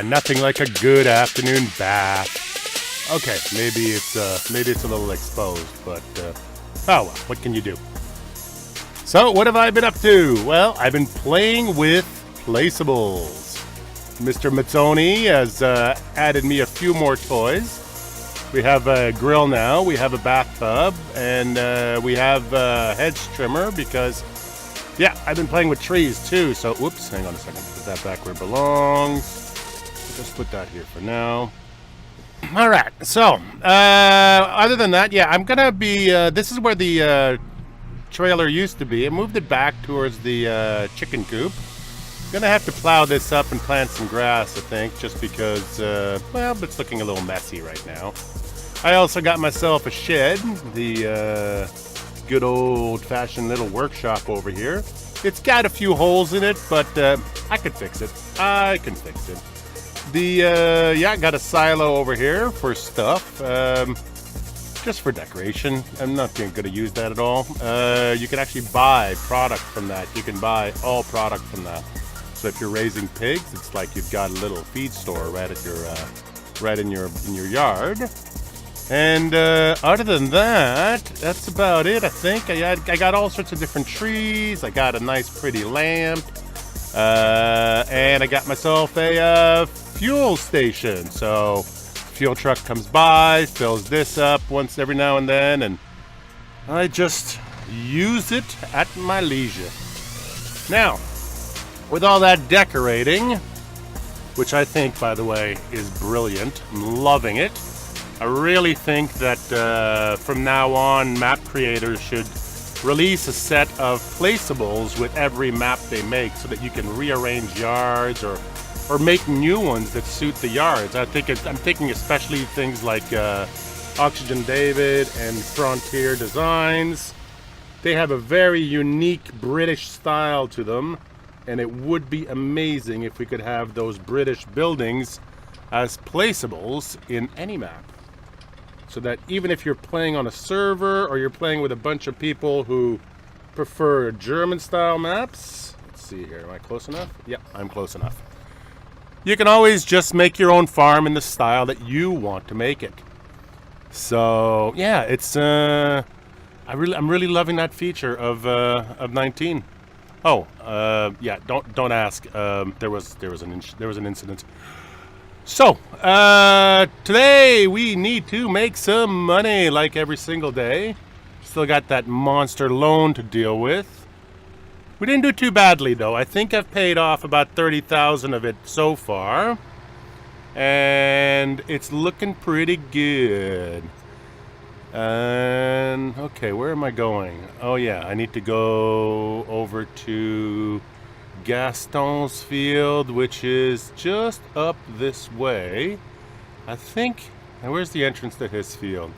Nothing like a good afternoon bath. Okay, maybe it's a little exposed, but oh well, what can you do? So, what have I been up to? Well, I've been playing with placeables. Mr. Mazzoni has added me a few more toys. We have a grill now, we have a bathtub, and we have a hedge trimmer because, yeah, I've been playing with trees too. So, whoops, hang on a second. Put that back where it belongs. Just put that here for now. All right. So, other than that, yeah, I'm gonna be. This is where the trailer used to be. I moved it back towards the chicken coop. Gonna have to plow this up and plant some grass, I think, just because, well, it's looking a little messy right now. I also got myself a shed, the good old-fashioned little workshop over here. It's got a few holes in it, but I could fix it. I can fix it. Yeah, I got a silo over here for stuff, just for decoration. I'm not going to use that at all. You can actually buy product from that. You can buy all product from that. So if you're raising pigs, it's like you've got a little feed store right at your, right in your yard. And other than that, that's about it. I think I got all sorts of different trees. I got a nice, pretty lamp, and I got myself a fuel station. So fuel truck comes by, fills this up once every now and then, and I just use it at my leisure. Now, with all that decorating, which I think, by the way, is brilliant, I'm loving it. I really think that from now on, map creators should release a set of placeables with every map they make so that you can rearrange yards or make new ones that suit the yards. I'm thinking especially things like Oxygen David and Frontier Designs. They have a very unique British style to them, and it would be amazing if we could have those British buildings as placeables in any map. So that even if you're playing on a server or you're playing with a bunch of people who prefer German style maps, let's see here, am I close enough? Yep, I'm close enough. You can always just make your own farm in the style that you want to make it. So yeah, it's I'm really loving that feature of 19. Oh, yeah, don't ask. There was an incident. So, today we need to make some money like every single day. Still got that monster loan to deal with. We didn't do too badly though. I think I've paid off about 30,000 of it so far. And it's looking pretty good. And, okay, where am I going? Oh yeah, I need to go over to Gaston's field, which is just up this way. I think, and where's the entrance to his field?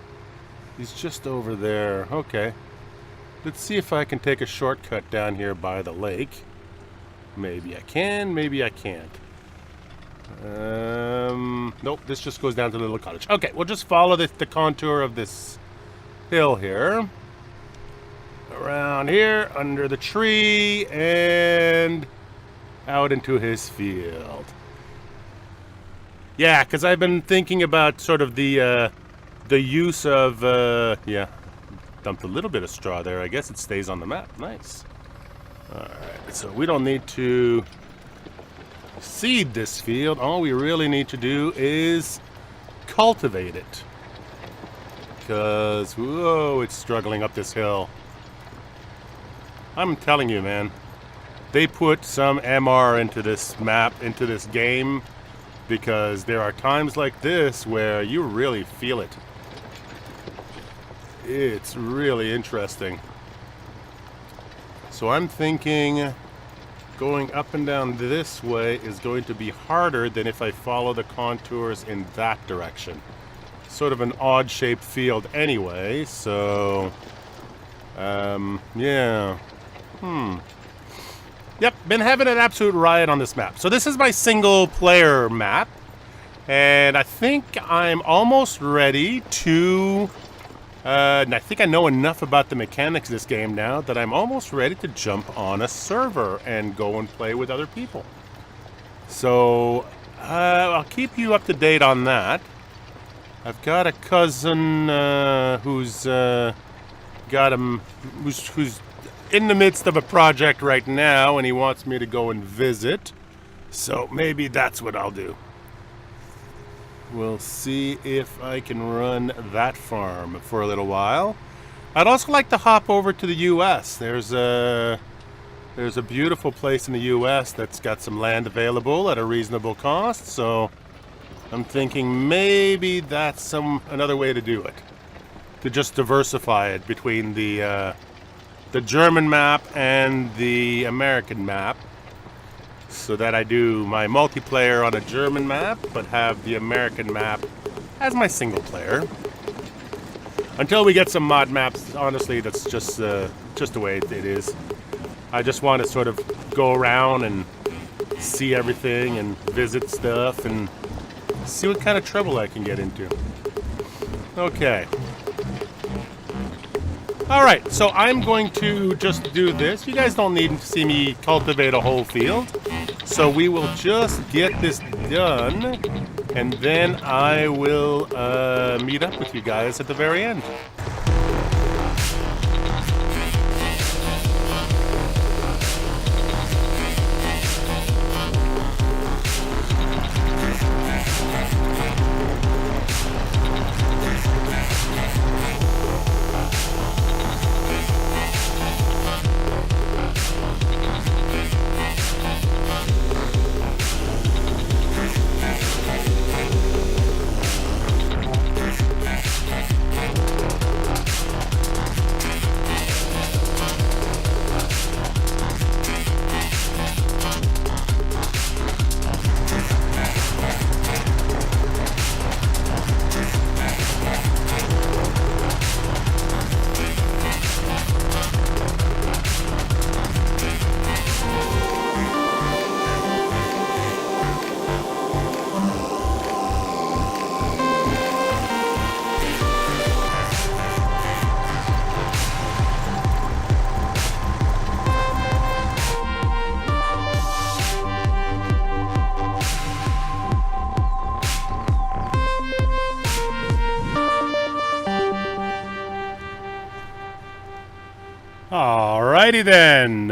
He's just over there. Okay. Let's see if I can take a shortcut down here by the lake. Maybe I can, maybe I can't. Nope, this just goes down to the little cottage. Okay, we'll just follow the contour of this hill here. Around here, under the tree, and out into his field. Yeah, because I've been thinking about sort of the use of, yeah, dumped a little bit of straw there. I guess it stays on the map. Nice. Alright, so we don't need to seed this field. All we really need to do is cultivate it. Because, whoa, it's struggling up this hill. I'm telling you, man, they put some MR into this map, into this game, because there are times like this where you really feel it. It's really interesting. So I'm thinking going up and down this way is going to be harder than if I follow the contours in that direction. Sort of an odd-shaped field anyway, so yeah. Yep, been having an absolute riot on this map. So this is my single-player map, and I think I'm almost ready to... and I think I know enough about the mechanics of this game now that I'm almost ready to jump on a server and go and play with other people. So I'll keep you up to date on that. I've got a cousin who's who's in the midst of a project right now, and he wants me to go and visit. So maybe that's what I'll do. We'll see if I can run that farm for a little while. I'd also like to hop over to the U.S. There's a beautiful place in the U.S. that's got some land available at a reasonable cost, so I'm thinking maybe that's another way to do it. To just diversify it between the German map and the American map, so that I do my multiplayer on a German map, but have the American map as my single player. Until we get some mod maps, honestly, that's just the way it is. I just want to sort of go around and see everything and visit stuff and see what kind of trouble I can get into. Okay. Alright, so I'm going to just do this. You guys don't need to see me cultivate a whole field. So we will just get this done, and then I will meet up with you guys at the very end. Alrighty then.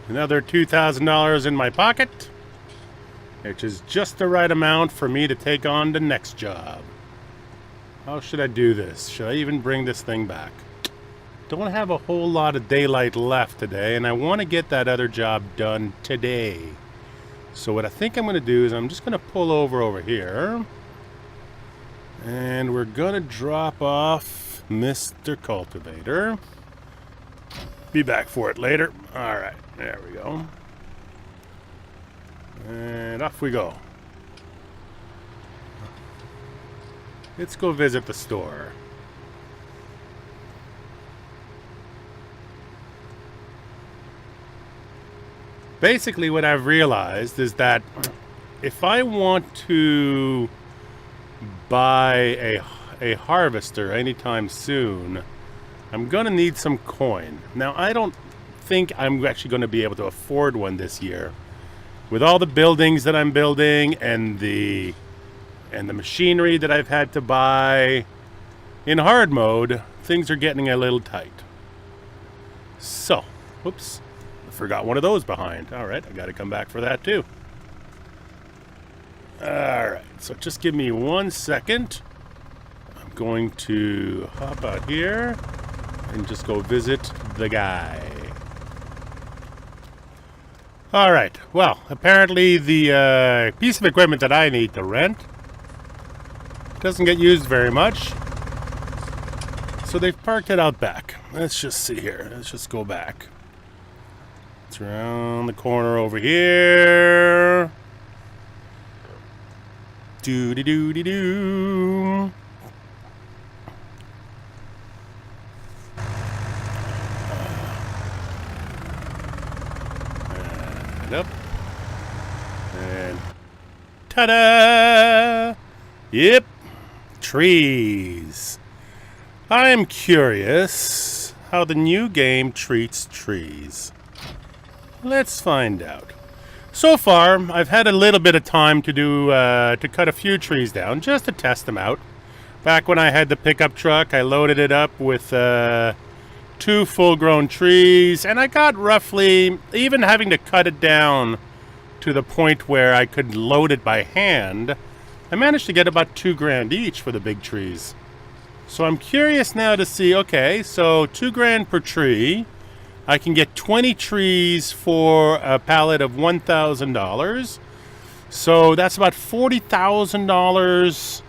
Another $2,000 in my pocket, which is just the right amount for me to take on the next job. How should I do this? Should I even bring this thing back? Don't have a whole lot of daylight left today, and I want to get that other job done today. So what I think I'm going to do is I'm just going to pull over here, and we're going to drop off Mr. Cultivator. Be back for it later. All right, there we go. And off we go. Let's go visit the store. Basically, what I've realized is that if I want to buy a harvester anytime soon, I'm going to need some coin. Now, I don't think I'm actually going to be able to afford one this year. With all the buildings that I'm building and the machinery that I've had to buy, in hard mode, things are getting a little tight. So, whoops, I forgot one of those behind. All right, I got to come back for that too. All right, so just give me 1 second. I'm going to hop out here and just go visit the guy. All right, well, apparently the piece of equipment that I need to rent doesn't get used very much, so they've parked it out back. Let's just see here. Let's just go back. It's around the corner over here. Doo-de-doo-de-doo. And up. And ta-da! Yep, trees. I'm curious how the new game treats trees. Let's find out. So far, I've had a little bit of time to do to cut a few trees down just to test them out. Back when I had the pickup truck, I loaded it up with 2 full-grown trees, and I got roughly, even having to cut it down to the point where I could load it by hand, I managed to get about $2,000 each for the big trees. So I'm curious now to see, okay, so $2,000 per tree. I can get 20 trees for a pallet of $1,000. So that's about $40,000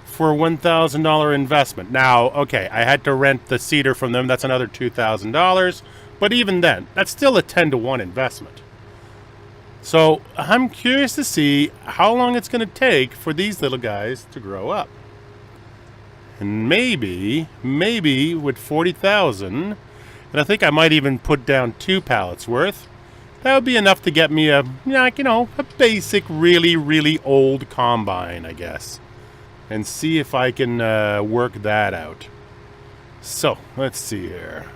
for a $1,000 investment. Now, okay, I had to rent the cedar from them. That's another $2,000. But even then, that's still a 10-to-1 investment. So I'm curious to see how long it's going to take for these little guys to grow up. And maybe with 40,000, and I think I might even put down 2 pallets worth, that would be enough to get me a basic, really, really old combine, I guess. And see if I can work that out. So, let's see here.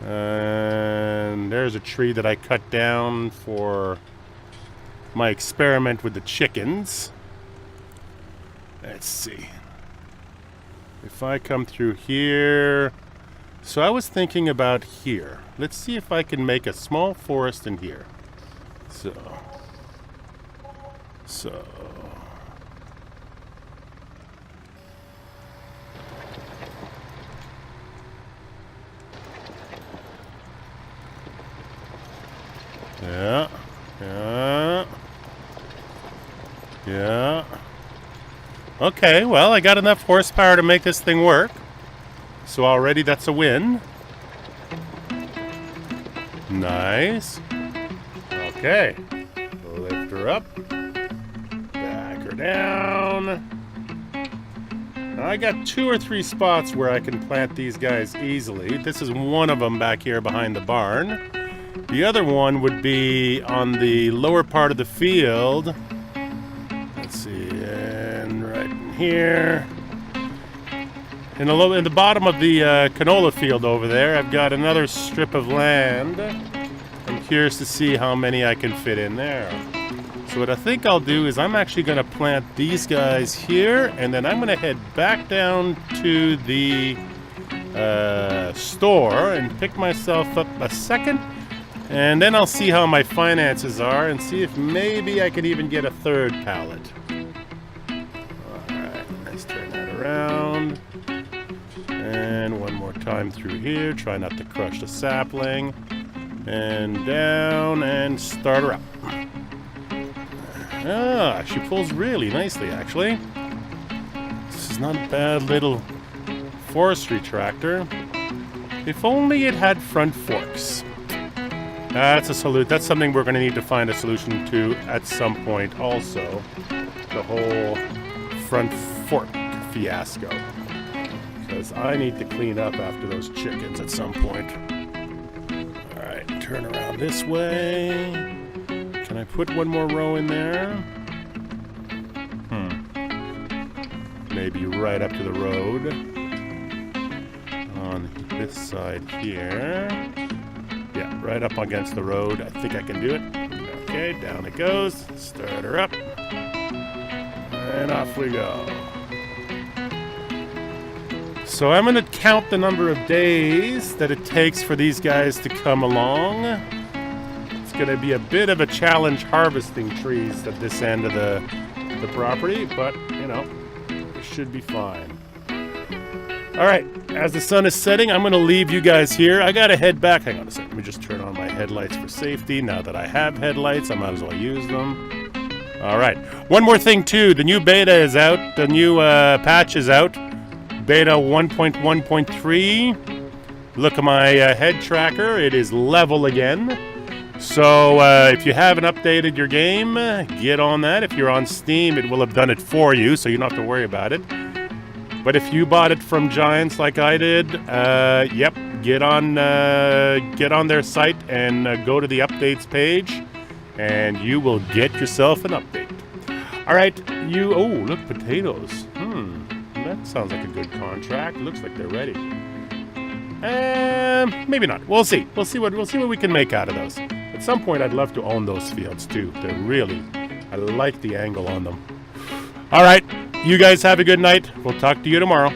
And there's a tree that I cut down for my experiment with the chickens. Let's see. If I come through here... So I was thinking about here. Let's see if I can make a small forest in here. So. Yeah. Okay, well, I got enough horsepower to make this thing work. So already that's a win. Nice. Okay. Lift her up. Back her down. Now I got 2 or 3 spots where I can plant these guys easily. This is one of them back here behind the barn. The other one would be on the lower part of the field. Let's see, and right in here. In the bottom of the canola field over there, I've got another strip of land. I'm curious to see how many I can fit in there. So what I think I'll do is I'm actually going to plant these guys here, and then I'm going to head back down to the store and pick myself up a second. And then I'll see how my finances are and see if maybe I can even get a 3rd pallet. Alright, let's turn that around. And one more time through here. Try not to crush the sapling. And down and start her up. Ah, she pulls really nicely, actually. This is not a bad little forestry tractor. If only it had front forks. That's something we're going to need to find a solution to at some point also. The whole front fork fiasco. Because I need to clean up after those chickens at some point. Alright, turn around this way. Can I put one more row in there? Maybe right up to the road. On this side here. Yeah, right up against the road. I think I can do it. Okay, down it goes. Start her up. And off we go. So I'm going to count the number of days that it takes for these guys to come along. It's going to be a bit of a challenge harvesting trees at this end of the property, but, it should be fine. All right, as the sun is setting, I'm going to leave you guys here. I got to head back. Hang on a second. Let me just turn on my headlights for safety. Now that I have headlights, I might as well use them. All right. One more thing, too. The new beta is out. The new patch is out. Beta 1.1.3. Look at my head tracker. It is level again. So if you haven't updated your game, get on that. If you're on Steam, it will have done it for you, so you don't have to worry about it. But if you bought it from Giants like I did, get on their site and go to the updates page, and you will get yourself an update. All right, look, potatoes. That sounds like a good contract. Looks like they're ready. Maybe not. We'll see. We'll see what we can make out of those. At some point, I'd love to own those fields too. They're really, I like the angle on them. All right, you guys have a good night. We'll talk to you tomorrow.